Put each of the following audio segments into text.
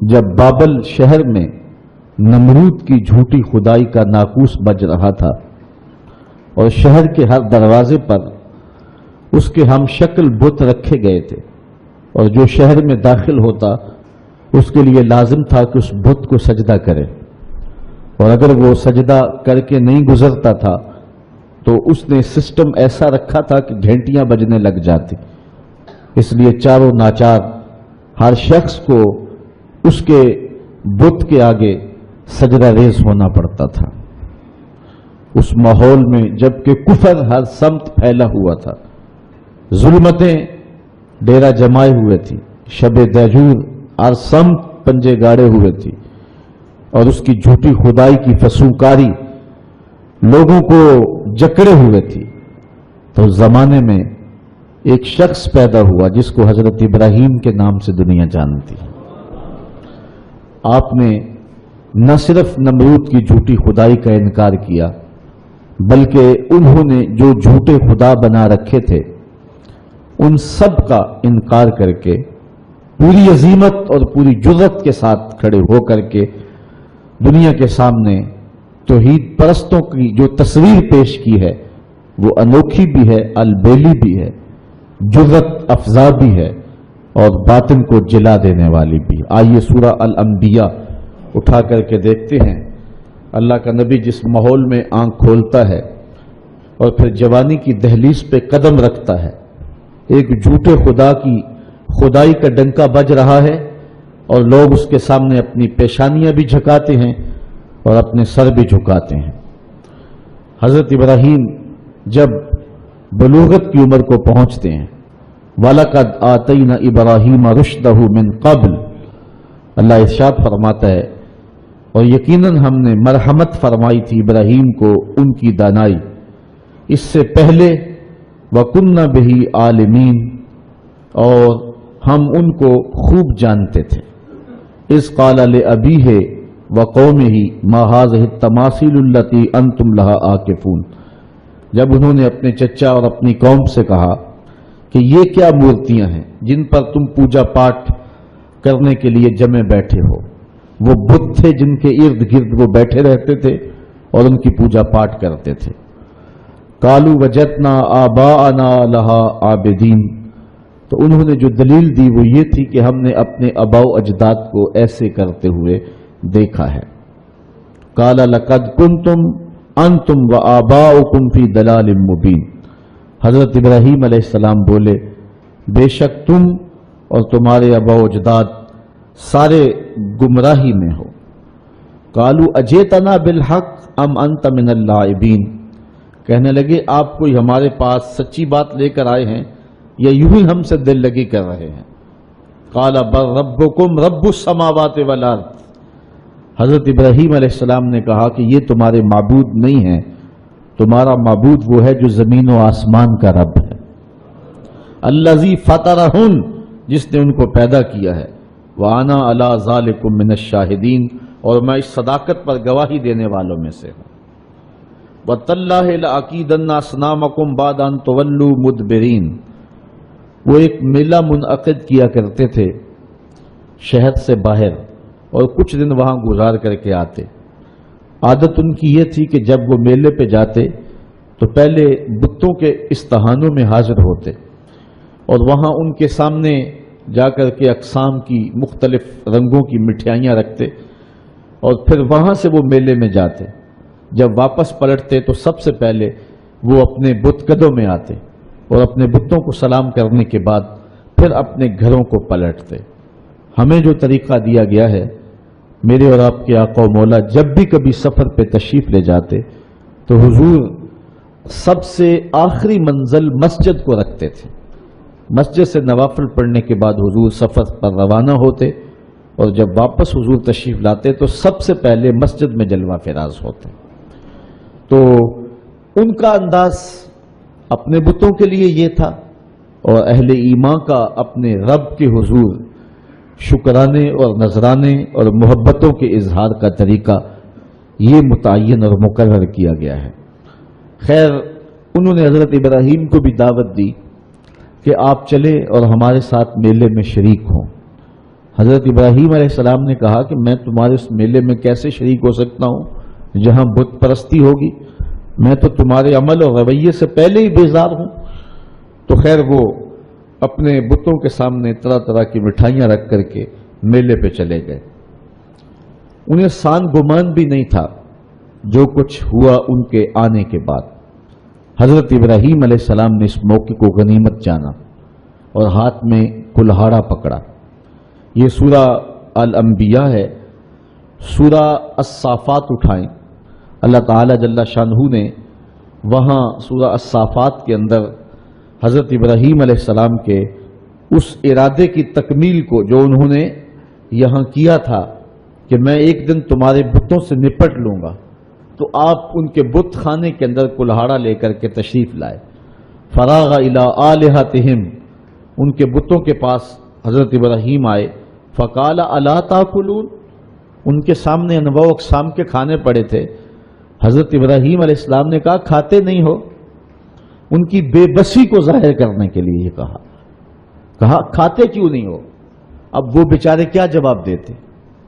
جب بابل شہر میں نمرود کی جھوٹی خدائی کا ناقوس بج رہا تھا اور شہر کے ہر دروازے پر اس کے ہم شکل بت رکھے گئے تھے، اور جو شہر میں داخل ہوتا اس کے لیے لازم تھا کہ اس بت کو سجدہ کرے، اور اگر وہ سجدہ کر کے نہیں گزرتا تھا تو اس نے سسٹم ایسا رکھا تھا کہ گھنٹیاں بجنے لگ جاتی، اس لیے چاروں ناچار ہر شخص کو اس کے بت کے آگے سجدہ ریز ہونا پڑتا تھا۔ اس ماحول میں جبکہ کفر ہر سمت پھیلا ہوا تھا، ظلمتیں ڈیرا جمائے ہوئے تھی، شب دہجور ہر سمت پنجے گاڑے ہوئے تھی، اور اس کی جھوٹی خدائی کی فسوکاری لوگوں کو جکڑے ہوئے تھی، تو زمانے میں ایک شخص پیدا ہوا جس کو حضرت ابراہیم کے نام سے دنیا جانتی۔ آپ نے نہ صرف نمرود کی جھوٹی خدائی کا انکار کیا، بلکہ انہوں نے جو جھوٹے خدا بنا رکھے تھے ان سب کا انکار کر کے پوری عظیمت اور پوری جرأت کے ساتھ کھڑے ہو کر کے دنیا کے سامنے توحید پرستوں کی جو تصویر پیش کی ہے وہ انوکھی بھی ہے، البیلی بھی ہے، جرأت افزا بھی ہے، اور باطن کو جلا دینے والی بھی۔ آئیے سورہ الانبیاء اٹھا کر کے دیکھتے ہیں اللہ کا نبی جس ماحول میں آنکھ کھولتا ہے اور پھر جوانی کی دہلیز پہ قدم رکھتا ہے، ایک جھوٹے خدا کی خدائی کا ڈنکا بج رہا ہے اور لوگ اس کے سامنے اپنی پیشانیاں بھی جھکاتے ہیں اور اپنے سر بھی جھکاتے ہیں۔ حضرت ابراہیم جب بلوغت کی عمر کو پہنچتے ہیں، وَلَقَدْ آتَيْنَا إِبْرَاهِيمَ رُشْدَهُ مِنْ قَبْلُ، اللہ ارشاد فرماتا ہے اور یقیناً ہم نے مرحمت فرمائی تھی ابراہیم کو ان کی دانائی اس سے پہلے، وَكُنَّا بِهِ عَالِمِينَ، اور ہم ان کو خوب جانتے تھے۔ اِذْ قَالَ لِأَبِيهِ وَقَوْمِهِ مَا هَٰذِهِ التَّمَاثِيلُ الَّتِي أَنْتُمْ لَهَا عَاكِفُونَ، جب انہوں نے اپنے چچا اور اپنی قوم سے کہا کہ یہ کیا مورتیاں ہیں جن پر تم پوجا پاٹ کرنے کے لیے جمے بیٹھے ہو۔ وہ بت تھے جن کے ارد گرد وہ بیٹھے رہتے تھے اور ان کی پوجا پاٹ کرتے تھے۔ قالوا وجدنا آباءنا لها عابدین، تو انہوں نے جو دلیل دی وہ یہ تھی کہ ہم نے اپنے آباء و اجداد کو ایسے کرتے ہوئے دیکھا ہے۔ قال لقد کنتم انتم وآباؤکم فی ضلال مبین، حضرت ابراہیم علیہ السلام بولے بے شک تم اور تمہارے آباء و اجداد سارے گمراہی میں ہو۔ قالوا اجئتنا بالحق ام انت من اللاعبین، کہنے لگے آپ کوئی ہمارے پاس سچی بات لے کر آئے ہیں یا یوں ہی ہم سے دل لگی کر رہے ہیں۔ قال بل ربکم رب السماوات والارض، حضرت ابراہیم علیہ السلام نے کہا کہ یہ تمہارے معبود نہیں ہیں، تمہارا معبود وہ ہے جو زمین و آسمان کا رب ہے، الذی فطرہن، جس نے ان کو پیدا کیا ہے، وانا علی ذالکم من الشاہدین، اور میں اس صداقت پر گواہی دینے والوں میں سے ہوں۔ وَتَاللَّهِ لَأَكِيدَنَّ أَصْنَامَكُمْ بَعْدَ أَن تُوَلُّوا مُدْبِرِينَ، وہ ایک میلہ منعقد کیا کرتے تھے شہر سے باہر اور کچھ دن وہاں گزار کر کے آتے۔ عادت ان کی یہ تھی کہ جب وہ میلے پہ جاتے تو پہلے بتوں کے استہانوں میں حاضر ہوتے اور وہاں ان کے سامنے جا کر کے اقسام کی مختلف رنگوں کی مٹھائیاں رکھتے، اور پھر وہاں سے وہ میلے میں جاتے۔ جب واپس پلٹتے تو سب سے پہلے وہ اپنے بت قدوں میں آتے اور اپنے بتوں کو سلام کرنے کے بعد پھر اپنے گھروں کو پلٹتے۔ ہمیں جو طریقہ دیا گیا ہے، میرے اور آپ کے آقا و مولا جب بھی کبھی سفر پہ تشریف لے جاتے تو حضور سب سے آخری منزل مسجد کو رکھتے تھے۔ مسجد سے نوافل پڑھنے کے بعد حضور سفر پر روانہ ہوتے، اور جب واپس حضور تشریف لاتے تو سب سے پہلے مسجد میں جلوہ فراز ہوتے۔ تو ان کا انداز اپنے بتوں کے لیے یہ تھا، اور اہل ایمان کا اپنے رب کے حضور شکرانے اور نذرانے اور محبتوں کے اظہار کا طریقہ یہ متعین اور مقرر کیا گیا ہے۔ خیر، انہوں نے حضرت ابراہیم کو بھی دعوت دی کہ آپ چلیں اور ہمارے ساتھ میلے میں شریک ہوں۔ حضرت ابراہیم علیہ السلام نے کہا کہ میں تمہارے اس میلے میں کیسے شریک ہو سکتا ہوں جہاں بت پرستی ہوگی، میں تو تمہارے عمل اور رویے سے پہلے ہی بیزار ہوں۔ تو خیر وہ اپنے بتوں کے سامنے طرح طرح کی مٹھائیاں رکھ کر کے میلے پہ چلے گئے۔ انہیں سان گمان بھی نہیں تھا جو کچھ ہوا ان کے آنے کے بعد۔ حضرت ابراہیم علیہ السلام نے اس موقع کو غنیمت جانا اور ہاتھ میں کلہاڑا پکڑا۔ یہ سورہ الانبیاء ہے۔ سورہ الصافات اٹھائیں، اللہ تعالی جل شانہ نے وہاں سورہ الصافات کے اندر حضرت ابراہیم علیہ السلام کے اس ارادے کی تکمیل کو جو انہوں نے یہاں کیا تھا کہ میں ایک دن تمہارے بتوں سے نپٹ لوں گا، تو آپ ان کے بت خانے کے اندر کلہاڑا لے کر کے تشریف لائے۔ فراغ الی آلہتہم، ان کے بتوں کے پاس حضرت ابراہیم آئے۔ فقال الا تاکلون، ان کے سامنے انواع و اقسام کے کھانے پڑے تھے۔ حضرت ابراہیم علیہ السلام نے کہا کھاتے نہیں ہو؟ ان کی بے بسی کو ظاہر کرنے کے لیے یہ کہا کھاتے کیوں نہیں ہو؟ اب وہ بیچارے کیا جواب دیتے؟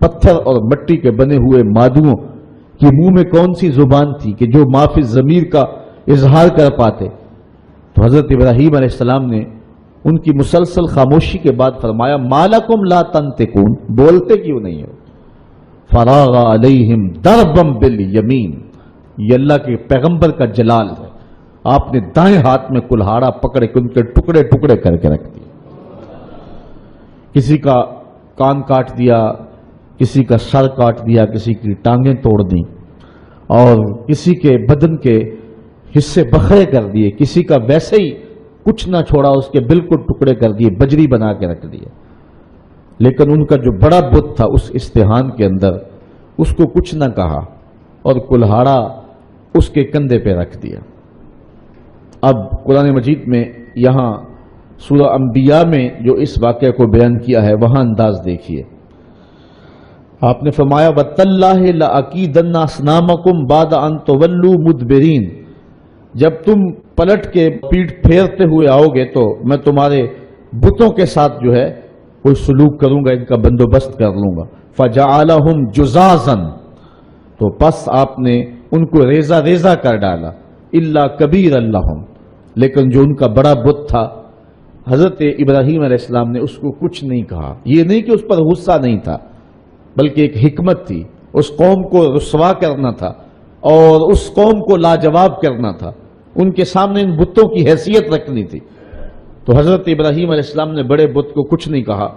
پتھر اور مٹی کے بنے ہوئے مادوؤں کی منہ میں کون سی زبان تھی کہ جو ما فی الضمیر کا اظہار کر پاتے؟ تو حضرت ابراہیم علیہ السلام نے ان کی مسلسل خاموشی کے بعد فرمایا ما لکم لا تنطقون، بولتے کیوں نہیں ہو؟ فراغ علیہم ضربا بالیمین، یہ اللہ کے پیغمبر کا جلال ہے، آپ نے دائیں ہاتھ میں کلہاڑا پکڑے کے ان کے ٹکڑے ٹکڑے کر کے رکھ دیے۔ کسی کا کان کاٹ دیا، کسی کا سر کاٹ دیا، کسی کی ٹانگیں توڑ دیں، اور کسی کے بدن کے حصے بکھرے کر دیے، کسی کا ویسے ہی کچھ نہ چھوڑا، اس کے بالکل ٹکڑے کر دیے، بجری بنا کے رکھ دیے۔ لیکن ان کا جو بڑا بت تھا اس استحان کے اندر، اس کو کچھ نہ کہا اور کلہاڑا اس کے کندھے پہ رکھ دیا۔ اب قرآن مجید میں یہاں سورہ انبیاء میں جو اس واقعے کو بیان کیا ہے وہاں انداز دیکھیے۔ آپ نے فرمایا وَتَاللَّهِ لَأَكِيدَنَّ أَصْنَامَكُمْ بَعْدَ أَن تُوَلُّوا مُدْبِرِينَ، جب تم پلٹ کے پیٹھ پھیرتے ہوئے آؤ گے تو میں تمہارے بتوں کے ساتھ جو ہے کوئی سلوک کروں گا، ان کا بندوبست کر لوں گا۔ فَجَعَلَهُمْ جُزَازًا، تو پس آپ نے ان کو ریزہ ریزہ کر ڈالا۔ إِلَّا كَبِيرًا لَهُمْ، لیکن جو ان کا بڑا بت تھا حضرت ابراہیم علیہ السلام نے اس کو کچھ نہیں کہا۔ یہ نہیں کہ اس پر غصہ نہیں تھا، بلکہ ایک حکمت تھی، اس قوم کو رسوا کرنا تھا اور اس قوم کو لاجواب کرنا تھا، ان کے سامنے ان بتوں کی حیثیت رکھنی تھی۔ تو حضرت ابراہیم علیہ السلام نے بڑے بت کو کچھ نہیں کہا۔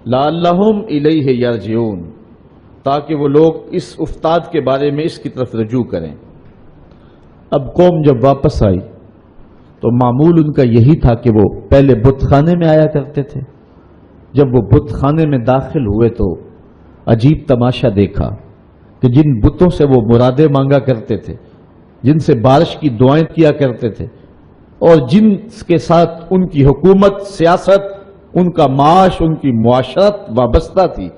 لعلہم الیہ یرجعون، تاکہ وہ لوگ اس افتاد کے بارے میں اس کی طرف رجوع کریں۔ اب قوم جب واپس آئی تو معمول ان کا یہی تھا کہ وہ پہلے بت خانے میں آیا کرتے تھے۔ جب وہ بت خانے میں داخل ہوئے تو عجیب تماشا دیکھا کہ جن بتوں سے وہ مرادیں مانگا کرتے تھے، جن سے بارش کی دعائیں کیا کرتے تھے، اور جن کے ساتھ ان کی حکومت، سیاست، ان کا معاش، ان کی معاشرت وابستہ تھی،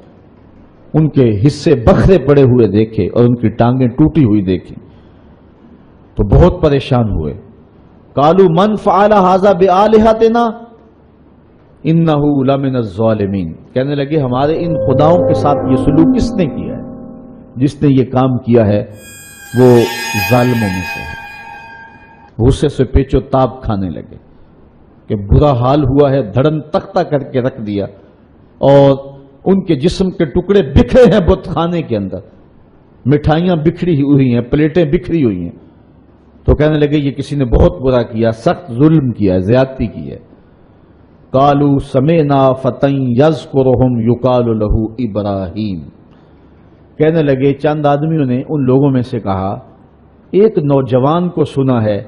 ان کے حصے بکھرے پڑے ہوئے دیکھے اور ان کی ٹانگیں ٹوٹی ہوئی دیکھی تو بہت پریشان ہوئے۔ قالوا من فعل هذا بآلهتنا انه لمن الظالمین، کہنے لگے ہمارے ان خداؤں کے ساتھ یہ سلوک کس نے کیا ہے؟ جس نے یہ کام کیا ہے وہ ظالموں میں سے ہے۔ غصے سے پیچ و تاب کھانے لگے کہ برا حال ہوا ہے، دھڑن تختہ کر کے رکھ دیا اور ان کے جسم کے ٹکڑے بکھرے ہیں بت خانے کے اندر، مٹھائیاں بکھری ہوئی ہیں، پلیٹیں بکھری ہوئی ہیں۔ تو کہنے لگے یہ کسی نے بہت برا کیا، سخت ظلم کیا، زیادتی کی ہے۔ قالوا سمعنا فتى يذكرهم يقال له ابراہیم، کہنے لگے چند آدمیوں نے ان لوگوں میں سے کہا ایک نوجوان کو سنا ہے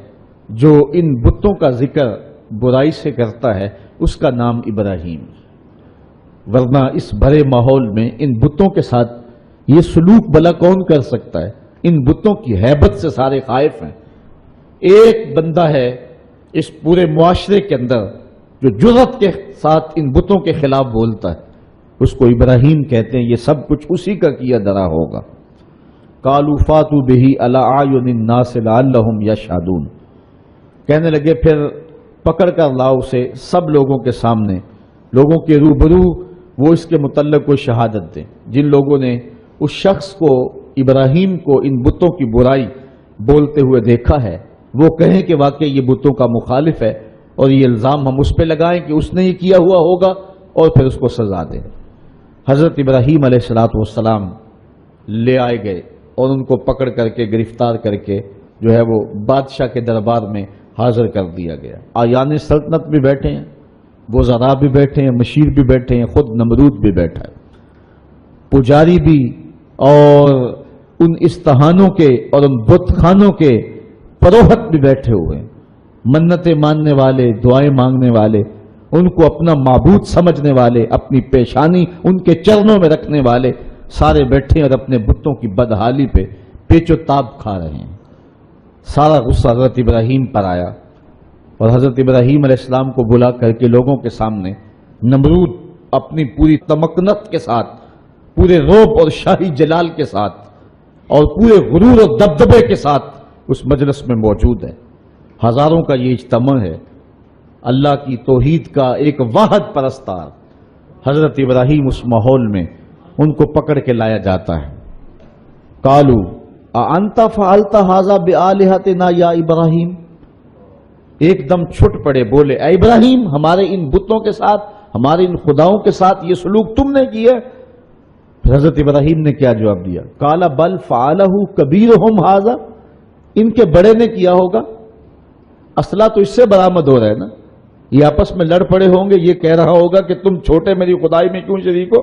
جو ان بتوں کا ذکر برائی سے کرتا ہے، اس کا نام ابراہیم، ورنہ اس بھرے ماحول میں ان بتوں کے ساتھ یہ سلوک بھلا کون کر سکتا ہے؟ ان بتوں کی ہیبت سے سارے خائف ہیں۔ ایک بندہ ہے اس پورے معاشرے کے اندر جو جرأت کے ساتھ ان بتوں کے خلاف بولتا ہے، اس کو ابراہیم کہتے ہیں، یہ سب کچھ اسی کا کیا دھرا ہوگا۔ قالوا فاتوا به علی اعین الناس لعلهم یشهدون، کہنے لگے پھر پکڑ کر لاؤ اسے سب لوگوں کے سامنے، لوگوں کے روبرو وہ اس کے متعلق کوئی شہادت دیں۔ جن لوگوں نے اس شخص کو، ابراہیم کو، ان بتوں کی برائی بولتے ہوئے دیکھا ہے، وہ کہیں کہ واقعی یہ بتوں کا مخالف ہے، اور یہ الزام ہم اس پہ لگائیں کہ اس نے یہ کیا ہوا ہوگا، اور پھر اس کو سزا دیں۔ حضرت ابراہیم علیہ السلام لے آئے گئے اور ان کو پکڑ کر کے، گرفتار کر کے جو ہے وہ بادشاہ کے دربار میں حاضر کر دیا گیا۔ آیان سلطنت بھی بیٹھے ہیں، وزراء بھی بیٹھے ہیں، مشیر بھی بیٹھے ہیں، خود نمرود بھی بیٹھا ہے، پجاری بھی، اور ان استہانوں کے اور ان بت خانوں کے پروہت بھی بیٹھے ہوئے ہیں، منتیں ماننے والے، دعائیں مانگنے والے، ان کو اپنا معبود سمجھنے والے، اپنی پیشانی ان کے چرنوں میں رکھنے والے سارے بیٹھے اور اپنے بتوں کی بدحالی پہ پیچ و تاب کھا رہے ہیں۔ سارا غصہ حضرت ابراہیم پر آیا، اور حضرت ابراہیم علیہ السلام کو بلا کر کے لوگوں کے سامنے نمرود اپنی پوری تمکنت کے ساتھ، پورے رعب اور شاہی جلال کے ساتھ، اور پورے غرور اور دبدبے کے ساتھ اس مجلس میں موجود ہے۔ ہزاروں کا یہ اجتماع ہے، اللہ کی توحید کا ایک واحد پرستار حضرت ابراہیم اس ماحول میں ان کو پکڑ کے لایا جاتا ہے۔ قالو اانت فعلت ھذا بآلہتنا یا ابراہیم، ایک دم چھٹ پڑے، بولے اے ابراہیم، ہمارے ان بتوں کے ساتھ، ہمارے ان خداؤں کے ساتھ یہ سلوک تم نے کیا؟ پھر حضرت ابراہیم نے کیا جواب دیا؟ قال بل فعلہ کبیرہم ھذا، ان کے بڑے نے کیا ہوگا۔ اسلحہ تو اس سے برآمد ہو رہا ہے نا، یہ آپس میں لڑ پڑے ہوں گے، یہ کہہ رہا ہوگا کہ تم چھوٹے میری خدائی میں کیوں شریک ہو،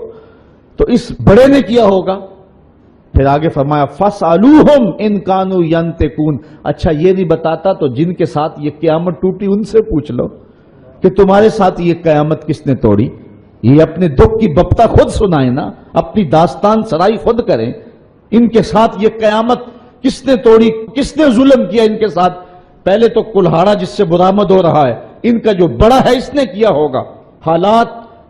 تو اس بڑے نے کیا ہوگا۔ پھر آگے فرمایا فَاسْأَلُوهُمْ إِنْ كَانُوا يَنْتِقُونَ، اچھا یہ نہیں بتاتا تو جن کے ساتھ یہ قیامت ٹوٹی ان سے پوچھ لو کہ تمہارے ساتھ یہ قیامت کس نے توڑی۔ یہ اپنے دکھ کی بپتا خود سنائیں نا، اپنی داستان سرائی خود کریں، ان کے ساتھ یہ قیامت کس نے توڑی، کس نے ظلم کیا ان کے ساتھ۔ پہلے تو کلہاڑا جس سے برآمد ہو رہا ہے، ان کا جو بڑا ہے اس نے کیا ہوگا۔ حالات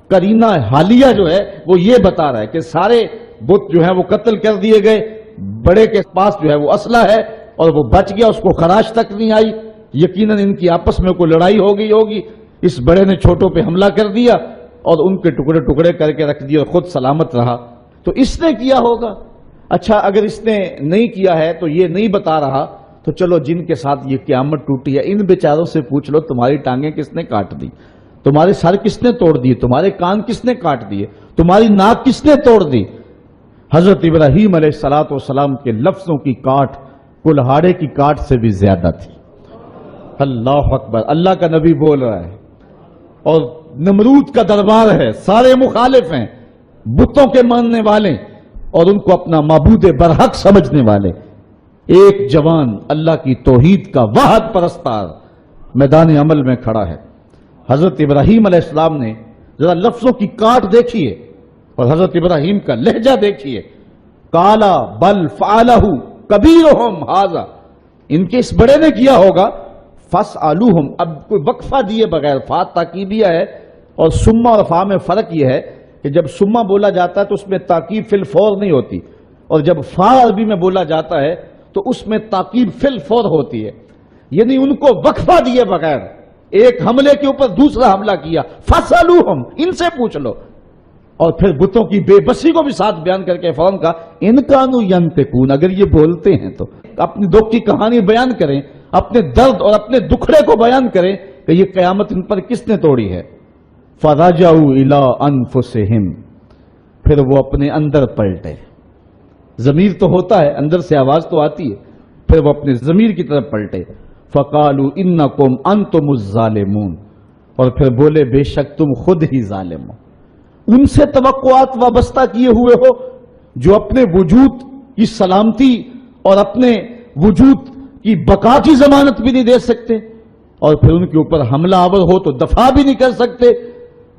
قرینہ حالیہ جو ہے وہ یہ بتا رہا ہے کہ سارے بت جو ہے وہ قتل کر دیے گئے، بڑے کے پاس جو ہے وہ اسلحہ ہے اور وہ بچ گیا، اس کو خراش تک نہیں آئی، یقیناً ان کی آپس میں کوئی لڑائی ہو گئی ہوگی، اس بڑے نے چھوٹوں پہ حملہ کر دیا اور ان کے ٹکڑے ٹکڑے کر کے رکھ دیا اور خود سلامت رہا، تو اس نے کیا ہوگا۔ اچھا اگر اس نے نہیں کیا ہے تو یہ نہیں بتا رہا، تو چلو جن کے ساتھ یہ قیامت ٹوٹی ہے ان بیچاروں سے پوچھ لو تمہاری ٹانگیں کس نے کاٹ دی، تمہارے سر کس نے توڑ دیے، تمہارے کان کس نے کاٹ دیے، تمہاری ناک کس نے توڑ دی۔ حضرت ابراہیم علیہ السلام کے لفظوں کی کاٹ کلہاڑے کی کاٹ سے بھی زیادہ تھی۔ اللہ اکبر، اللہ کا نبی بول رہا ہے اور نمرود کا دربار ہے، سارے مخالف ہیں، بتوں کے ماننے والے اور ان کو اپنا معبود برحق سمجھنے والے۔ ایک جوان اللہ کی توحید کا واحد پرستار میدان عمل میں کھڑا ہے۔ حضرت ابراہیم علیہ السلام نے ذرا لفظوں کی کاٹ دیکھیے اور حضرت ابراہیم کا لہجہ دیکھیے۔ کالا بل فعلہ کبیرہم ھذا، ان کے اس بڑے نے کیا ہوگا۔ فاسألوہم، اب کوئی وقفہ دیے بغیر، فا تاکیدیہ ہے اور سما اور فا میں فرق یہ ہے کہ جب سما بولا جاتا ہے تو اس میں تاکید فی الفور نہیں ہوتی، اور جب فا عربی میں بولا جاتا ہے تو اس میں تاکید فی الفور ہوتی ہے، یعنی ان کو وقفہ دیے بغیر ایک حملے کے اوپر دوسرا حملہ کیا۔ فاسألوہم، ان سے پوچھ لو، اور پھر بتوں کی بے بسی کو بھی ساتھ بیان کر کے فوراً کہا ان کانوا ینطقون، اگر یہ بولتے ہیں تو اپنی دکھ کی کہانی بیان کریں، اپنے درد اور اپنے دکھڑے کو بیان کریں کہ یہ قیامت ان پر کس نے توڑی ہے۔ فرجعوا الی انفسہم، پھر وہ اپنے اندر پلٹے، ضمیر تو ہوتا ہے، اندر سے آواز تو آتی ہے، پھر وہ اپنے ضمیر کی طرف پلٹے۔ فقالوا انکم انتم الظالمون، اور پھر بولے بے شک تم خود ہی ظالم ہو۔ ان سے توقعات وابستہ کیے ہوئے ہو جو اپنے وجود کی سلامتی اور اپنے وجود کی بقا کی ضمانت بھی نہیں دے سکتے، اور پھر ان کے اوپر حملہ آور ہو تو دفاع بھی نہیں کر سکتے،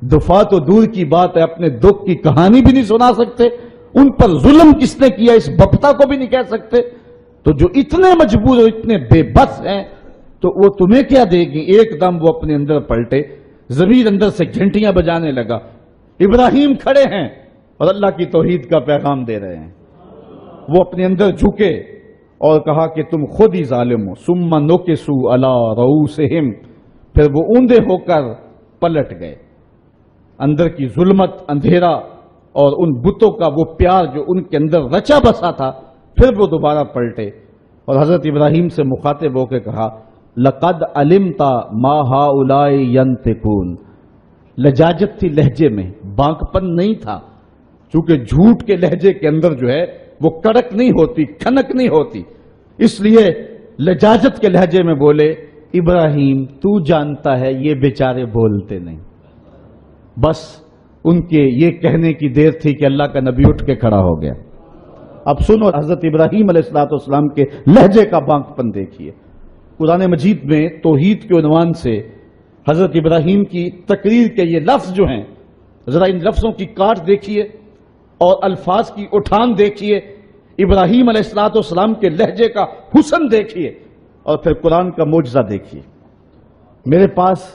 دفاع تو دور کی بات ہے، اپنے دکھ کی کہانی بھی نہیں سنا سکتے، ان پر ظلم کس نے کیا اس بپتا کو بھی نہیں کہہ سکتے، تو جو اتنے مجبور اور اتنے بے بس ہیں تو وہ تمہیں کیا دے گی۔ ایک دم وہ اپنے اندر پلٹے، ضمیر اندر سے گھنٹیاں بجانے لگا۔ ابراہیم کھڑے ہیں اور اللہ کی توحید کا پیغام دے رہے ہیں، وہ اپنے اندر جھکے اور کہا کہ تم خود ہی ظالم ہو۔ ثم نکسوا علی رؤوسہم، پھر وہ اوندے ہو کر پلٹ گئے. اندر کی ظلمت، اندھیرا اور ان بتوں کا وہ پیار جو ان کے اندر رچا بسا تھا، پھر وہ دوبارہ پلٹے اور حضرت ابراہیم سے مخاطب ہو کے کہا لقد علمت ما هؤلاء ينطقون. لجاجت تھی لہجے میں، بانک پن نہیں تھا، چونکہ جھوٹ کے لہجے کے اندر جو ہے وہ کڑک نہیں ہوتی، کھنک نہیں ہوتی، اس لیے لجاجت کے لہجے میں بولے ابراہیم تو جانتا ہے یہ بیچارے بولتے نہیں. بس ان کے یہ کہنے کی دیر تھی کہ اللہ کا نبی اٹھ کے کھڑا ہو گیا. اب سنو حضرت ابراہیم علیہ السلام کے لہجے کا بانک پن دیکھیے. قرآن مجید میں توحید کے عنوان سے حضرت ابراہیم کی تقریر کے یہ لفظ جو ہیں، ذرا ان لفظوں کی کاٹ دیکھیے اور الفاظ کی اٹھان دیکھیے، ابراہیم علیہ السلام کے لہجے کا حسن دیکھیے اور پھر قرآن کا معجزہ دیکھیے. میرے پاس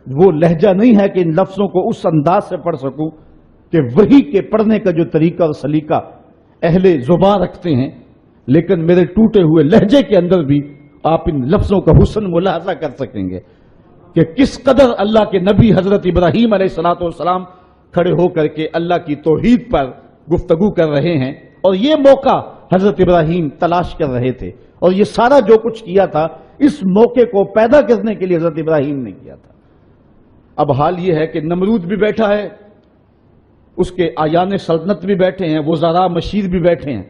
وہ لہجہ نہیں ہے کہ ان لفظوں کو اس انداز سے پڑھ سکوں کہ وحی کے پڑھنے کا جو طریقہ اور سلیقہ اہل زبان رکھتے ہیں، لیکن میرے ٹوٹے ہوئے لہجے کے اندر بھی آپ ان لفظوں کا حسن ملاحظہ کر سکیں گے کہ کس قدر اللہ کے نبی حضرت ابراہیم علیہ السلام کھڑے ہو کر کے اللہ کی توحید پر گفتگو کر رہے ہیں، اور یہ موقع حضرت ابراہیم تلاش کر رہے تھے، اور یہ سارا جو کچھ کیا تھا اس موقع کو پیدا کرنے کے لیے حضرت ابراہیم نے کیا تھا. اب حال یہ ہے کہ نمرود بھی بیٹھا ہے، اس کے آیان سلطنت بھی بیٹھے ہیں، وزراء مشیر بھی بیٹھے ہیں،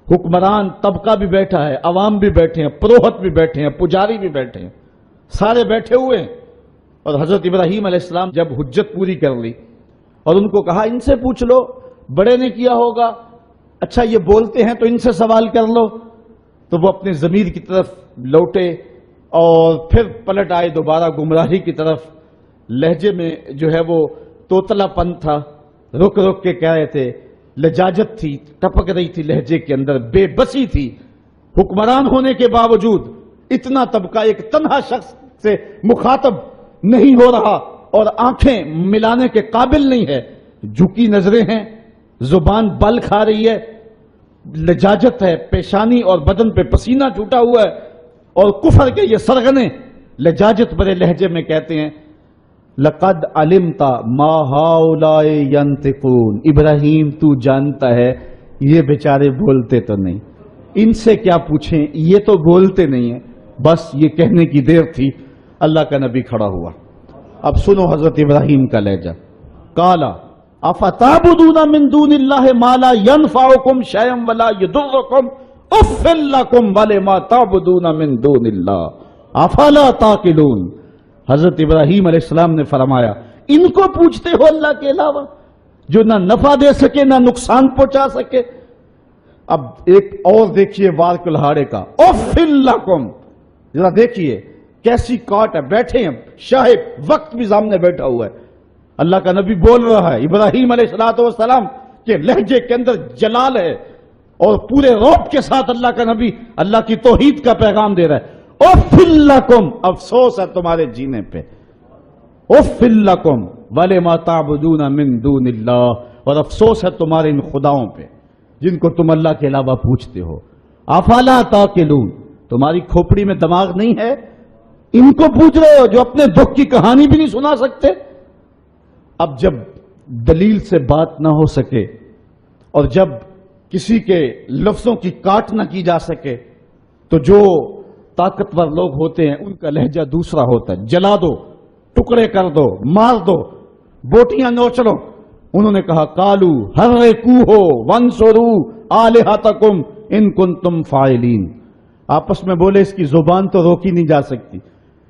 حکمران طبقہ بھی بیٹھا ہے، عوام بھی بیٹھے ہیں، پروہت بھی بیٹھے ہیں، پجاری بھی بیٹھے ہیں، سارے بیٹھے ہوئے ہیں. اور حضرت ابراہیم علیہ السلام جب حجت پوری کر لی اور ان کو کہا ان سے پوچھ لو، بڑے نے کیا ہوگا، اچھا یہ بولتے ہیں تو ان سے سوال کر لو، تو وہ اپنے ضمیر کی طرف لوٹے اور پھر پلٹ آئے دوبارہ گمراہی کی طرف. لہجے میں جو ہے وہ توتلا پن تھا، رک رک کے کہہ رہے تھے، لجاجت تھی، ٹپک رہی تھی لہجے کے اندر، بے بسی تھی. حکمران ہونے کے باوجود اتنا طبقہ ایک تنہا شخص سے مخاطب نہیں ہو رہا اور آنکھیں ملانے کے قابل نہیں ہے، جھکی نظریں ہیں، زبان بل کھا رہی ہے، لجاجت ہے، پیشانی اور بدن پہ پسینہ چھوٹا ہوا ہے، اور کفر کے یہ سرغنے لجاجت برے لہجے میں کہتے ہیں لقد علمت ما هؤلاء ينطقون. ابراہیم تو جانتا ہے یہ بیچارے بولتے تو نہیں، ان سے کیا پوچھیں، یہ تو بولتے نہیں ہیں. بس یہ کہنے کی دیر تھی، اللہ کا نبی کھڑا ہوا. اب سنو حضرت ابراہیم کا لہجہ. قالا افتعبدون من دون اللہ ما لا ينفعکم شیئا ولا یضرکم اف لکم ولما تعبدون من دون اللہ افلا تعقلون. حضرت ابراہیم علیہ السلام نے فرمایا ان کو پوچھتے ہو اللہ کے علاوہ جو نہ نفع دے سکے نہ نقصان پہنچا سکے. اب ایک اور دیکھیے وار کلہاڑے کا، اف لکم. ذرا دیکھیے کیسی کاٹ ہے، بیٹھے ہیں شاہب، وقت بھی سامنے بیٹھا ہوا ہے، اللہ کا نبی بول رہا ہے. ابراہیم علیہ السلام کے لہجے کے اندر جلال ہے اور پورے رعب کے ساتھ اللہ کا نبی اللہ کی توحید کا پیغام دے رہا ہے. اف لکم، افسوس ہے تمہارے جینے پہ، اف لکم ولما تعبدون من دون اللہ، اور افسوس ہے تمہارے ان خداؤں پہ جن کو تم اللہ کے علاوہ پوچھتے ہو. افلا تعقلون، تمہاری کھوپڑی میں دماغ نہیں ہے، ان کو پوچھ رہے ہو جو اپنے دکھ کی کہانی بھی نہیں سنا سکتے. اب جب دلیل سے بات نہ ہو سکے اور جب کسی کے لفظوں کی کاٹ نہ کی جا سکے تو جو طاقتور لوگ ہوتے ہیں ان کا لہجہ دوسرا ہوتا ہے. جلا دو، ٹکڑے کر دو، مار دو، بوٹیاں نوچ لو. انہوں نے کہا کالو حرقوہ وانصروا آلہتکم ان کنتم فاعلین. آپس میں بولے اس کی زبان تو روکی نہیں جا سکتی،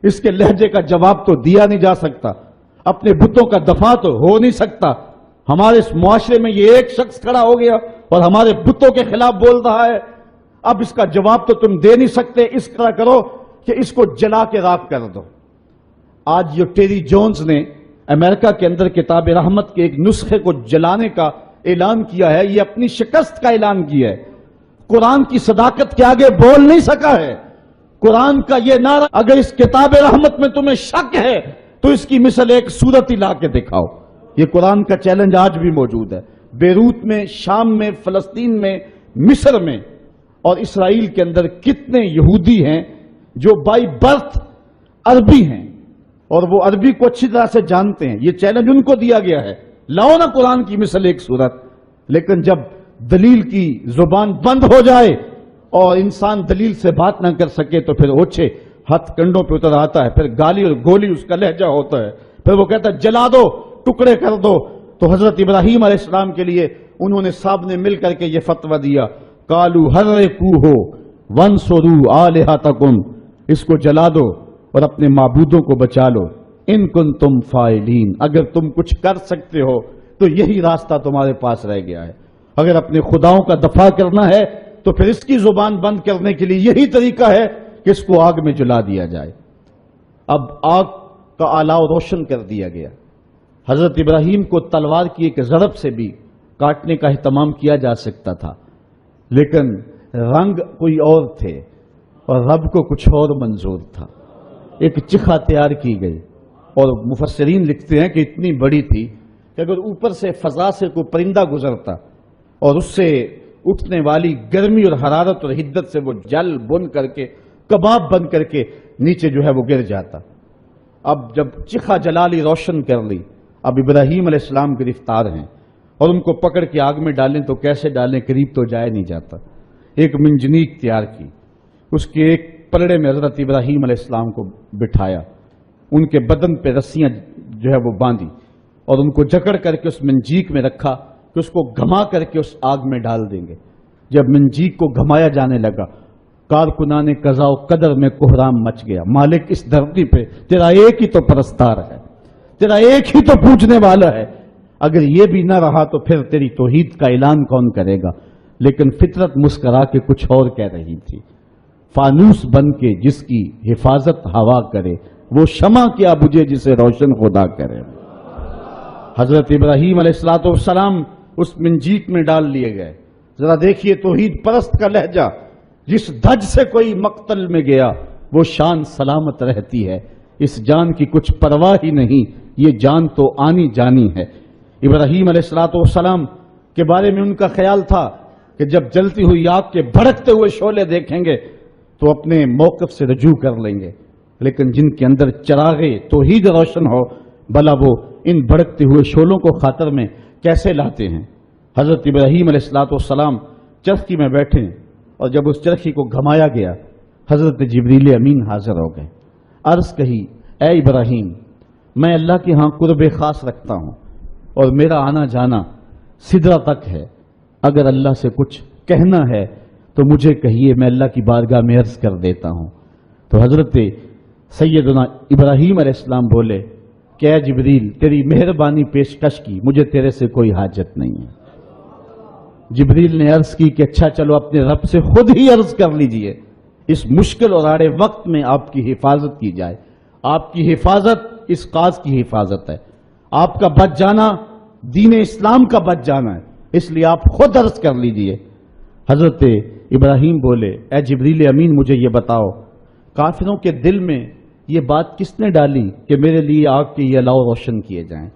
اس کے لہجے کا جواب تو دیا نہیں جا سکتا، اپنے بتوں کا دفاع تو ہو نہیں سکتا. ہمارے اس معاشرے میں یہ ایک شخص کھڑا ہو گیا اور ہمارے بتوں کے خلاف بول رہا ہے، اب اس کا جواب تو تم دے نہیں سکتے، اس طرح کرو کہ اس کو جلا کے راکھ کر دو. آج یہ ٹیری جونز نے امریکہ کے اندر کتاب رحمت کے ایک نسخے کو جلانے کا اعلان کیا ہے، یہ اپنی شکست کا اعلان کیا ہے. قرآن کی صداقت کے آگے بول نہیں سکا ہے. قرآن کا یہ نعرہ، اگر اس کتاب رحمت میں تمہیں شک ہے تو اس کی مثل ایک صورت ہی لا کے دکھاؤ. یہ قرآن کا چیلنج آج بھی موجود ہے. بیروت میں، شام میں، فلسطین میں، مصر میں اور اسرائیل کے اندر کتنے یہودی ہیں جو بائی برتھ عربی ہیں، اور وہ عربی کو اچھی طرح سے جانتے ہیں. یہ چیلنج ان کو دیا گیا ہے، لاؤ نا قرآن کی مثل ایک صورت. لیکن جب دلیل کی زبان بند ہو جائے اور انسان دلیل سے بات نہ کر سکے تو پھر اوچھے ہاتھ کنڈوں پہ اتر آتا ہے، پھر گالی اور گولی اس کا لہجہ ہوتا ہے، پھر وہ کہتا ہے جلا دو، ٹکڑے کر دو. تو حضرت ابراہیم علیہ السلام کے لیے انہوں نے سب نے مل کر کے یہ فتویٰ دیا، کالو حرقوہ وانصروا آلہتکم، اس کو جلا دو اور اپنے معبودوں کو بچا لو. ان کنتم فاعلین، اگر تم کچھ کر سکتے ہو تو یہی راستہ تمہارے پاس رہ گیا ہے. اگر اپنے خداؤں کا دفاع کرنا ہے تو پھر اس کی زبان بند کرنے کے لیے یہی طریقہ ہے کہ اس کو آگ میں جلا دیا جائے. اب آگ کا آلاؤ روشن کر دیا گیا. حضرت ابراہیم کو تلوار کی ایک ضرب سے بھی کاٹنے کا اہتمام کیا جا سکتا تھا، لیکن رنگ کوئی اور تھے اور رب کو کچھ اور منظور تھا. ایک چخا تیار کی گئی اور مفسرین لکھتے ہیں کہ اتنی بڑی تھی کہ اگر اوپر سے فضا سے کوئی پرندہ گزرتا اور اس سے اٹھنے والی گرمی اور حرارت اور حدت سے وہ جل بن کر کے کباب بن کر کے نیچے جو ہے وہ گر جاتا. اب جب چخا جلالی روشن کر لی، اب ابراہیم علیہ السلام گرفتار ہیں اور ان کو پکڑ کے آگ میں ڈالیں تو کیسے ڈالیں، قریب تو جایا نہیں جاتا. ایک منجنیق تیار کی، اس کے ایک پلڑے میں حضرت ابراہیم علیہ السلام کو بٹھایا، ان کے بدن پہ رسیاں جو ہے وہ باندھی اور ان کو جکڑ کر کے اس منجیق میں رکھا کہ اس کو گھما کر کے اس آگ میں ڈال دیں گے. جب منجیق کو گھمایا جانے لگا، کارکنان قضا و قدر میں کوہرام مچ گیا. مالک اس دھرتی پہ تیرا ایک ہی تو پرستار ہے، تیرا ایک ہی تو پوجنے والا ہے، اگر یہ بھی نہ رہا تو پھر تیری توحید کا اعلان کون کرے گا. لیکن فطرت مسکرا کے کچھ اور کہہ رہی تھی. فانوس بن کے جس کی حفاظت ہوا کرے، وہ شمع کیا بجھے جسے روشن خدا کرے. حضرت ابراہیم علیہ السلام اس منجیق میں ڈال لیے گئے. ذرا دیکھیے توحید پرست کا لہجہ، جس دھج سے کوئی مقتل میں گیا وہ شان سلامت رہتی ہے. اس جان کی کچھ پرواہ ہی نہیں، یہ جان تو آنی جانی ہے. ابراہیم علیہ السلام کے بارے میں ان کا خیال تھا کہ جب جلتی ہوئی آگ کے بھڑکتے ہوئے شعلے دیکھیں گے تو اپنے موقف سے رجوع کر لیں گے. لیکن جن کے اندر چراغے توحید روشن ہو، بھلا وہ ان بھڑکتے ہوئے شعلوں کو خاطر میں کیسے لاتے ہیں. حضرت ابراہیم علیہ السلام چرخی میں بیٹھے اور جب اس چرخی کو گھمایا گیا، حضرت جبریل امین حاضر ہو گئے. عرض کہی، اے ابراہیم، میں اللہ کے ہاں قرب خاص رکھتا ہوں اور میرا آنا جانا سدرہ تک ہے. اگر اللہ سے کچھ کہنا ہے تو مجھے کہیے، میں اللہ کی بارگاہ میں عرض کر دیتا ہوں. تو حضرت سیدنا ابراہیم علیہ السلام بولے کہ اے جبریل، تیری مہربانی پیشکش کی، مجھے تیرے سے کوئی حاجت نہیں ہے. جبریل نے عرض کی کہ اچھا چلو اپنے رب سے خود ہی عرض کر لیجئے، اس مشکل اور آڑے وقت میں آپ کی حفاظت کی جائے. آپ کی حفاظت اس قاض کی حفاظت ہے، آپ کا بچ جانا دین اسلام کا بچ جانا ہے، اس لیے آپ خود عرض کر لیجئے. حضرت ابراہیم بولے، اے جبریل امین، مجھے یہ بتاؤ، کافروں کے دل میں یہ بات کس نے ڈالی کہ میرے لیے آگ کے یہ الاؤ روشن کیے جائیں؟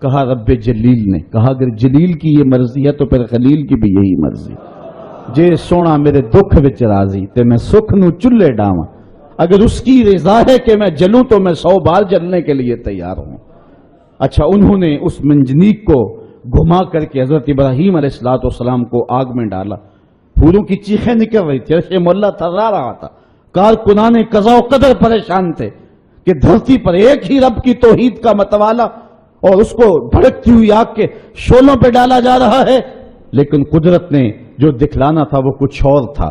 کہا رب جلیل نے. کہا اگر جلیل کی یہ مرضی ہے تو پھر خلیل کی بھی یہی مرضی. جے سونا میرے دکھ وچ راضی تے میں سکھ نو چلے ڈاواں، اگر اس کی رضا ہے کہ میں جلوں تو میں 100 بار جلنے کے لیے تیار ہوں. اچھا، انہوں نے اس منجنیق کو گھما کر کے حضرت ابراہیم علیہ السلام کو آگ میں ڈالا. پھولوں کی چیخیں نکل رہی تھی، عرش مولا تھرا رہا تھا. کارکنان قضا و قدر پریشان تھے کہ دھرتی پر ایک ہی رب کی توحید کا متوالا اور اس کو بھڑکتی ہوئی آگ کے شعلوں پہ ڈالا جا رہا ہے. لیکن قدرت نے جو دکھلانا تھا وہ کچھ اور تھا.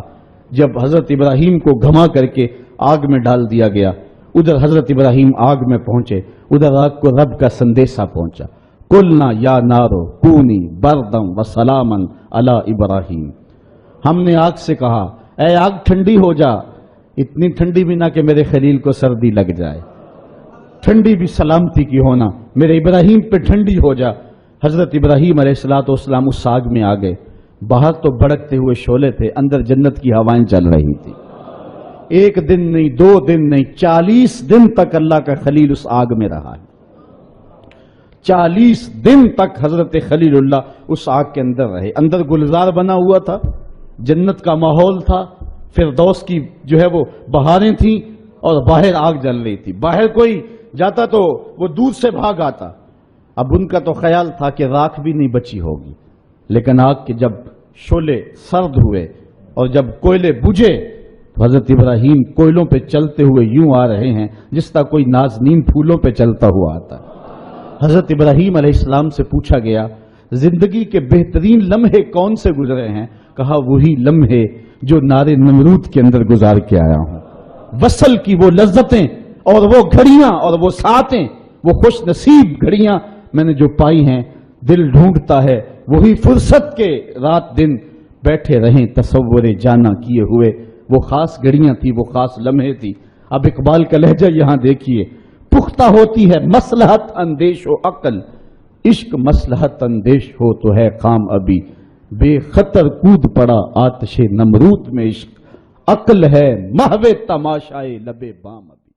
جب حضرت ابراہیم کو گھما کر کے آگ میں ڈال دیا گیا، ادھر حضرت ابراہیم آگ میں پہنچے، ادھر آگ کو رب کا سندیسہ پہنچا. قلنا یا نارو کونی بردم و سلامن علی ابراہیم. ہم نے آگ سے کہا، اے آگ ٹھنڈی ہو جا، اتنی ٹھنڈی بھی نہ کہ میرے خلیل کو سردی لگ جائے، ٹھنڈی بھی سلامتی کی ہونا، میرے ابراہیم پہ ٹھنڈی ہو جا. حضرت ابراہیم علیہ السلام اس آگ میں آ گئے. باہر تو بھڑکتے ہوئے شعلے تھے، اندر جنت کی ہوائیں چل رہی تھی. ایک دن نہیں، 2 دن نہیں، 40 دن تک اللہ کا خلیل اس آگ میں رہا ہے. 40 دن تک حضرت خلیل اللہ اس آگ کے اندر رہے. اندر گلزار بنا ہوا تھا، جنت کا ماحول تھا، فردوس کی جو ہے وہ بہاریں تھیں اور باہر آگ جل رہی تھی. باہر کوئی جاتا تو وہ دودھ سے بھاگ آتا. اب ان کا تو خیال تھا کہ راکھ بھی نہیں بچی ہوگی، لیکن آگ کے جب شعلے سرد ہوئے اور جب کوئلے بجھے تو حضرت ابراہیم کوئلوں پہ چلتے ہوئے یوں آ رہے ہیں جس طرح کوئی نازنین پھولوں پہ چلتا ہوا آتا. حضرت ابراہیم علیہ السلام سے پوچھا گیا زندگی کے بہترین لمحے کون سے گزرے ہیں؟ کہا وہی لمحے جو نار نمرود کے اندر گزار کے آیا ہوں. وصل کی وہ لذتیں اور وہ گھڑیاں اور وہ ساعتیں، وہ خوش نصیب گھڑیاں میں نے جو پائی ہیں، دل ڈھونڈتا ہے وہی فرصت کے رات دن بیٹھے رہیں تصور جانا کیے ہوئے. وہ خاص گھڑیاں تھی، وہ خاص لمحے تھی. اب اقبال کا لہجہ یہاں دیکھیے. پختہ ہوتی ہے مصلحت اندیش و عقل، عشق مصلحت اندیش ہو تو ہے کام ابھی. بے خطر کود پڑا آتش نمرود میں عشق، عقل ہے محو تماشائے لبے بام ابھی.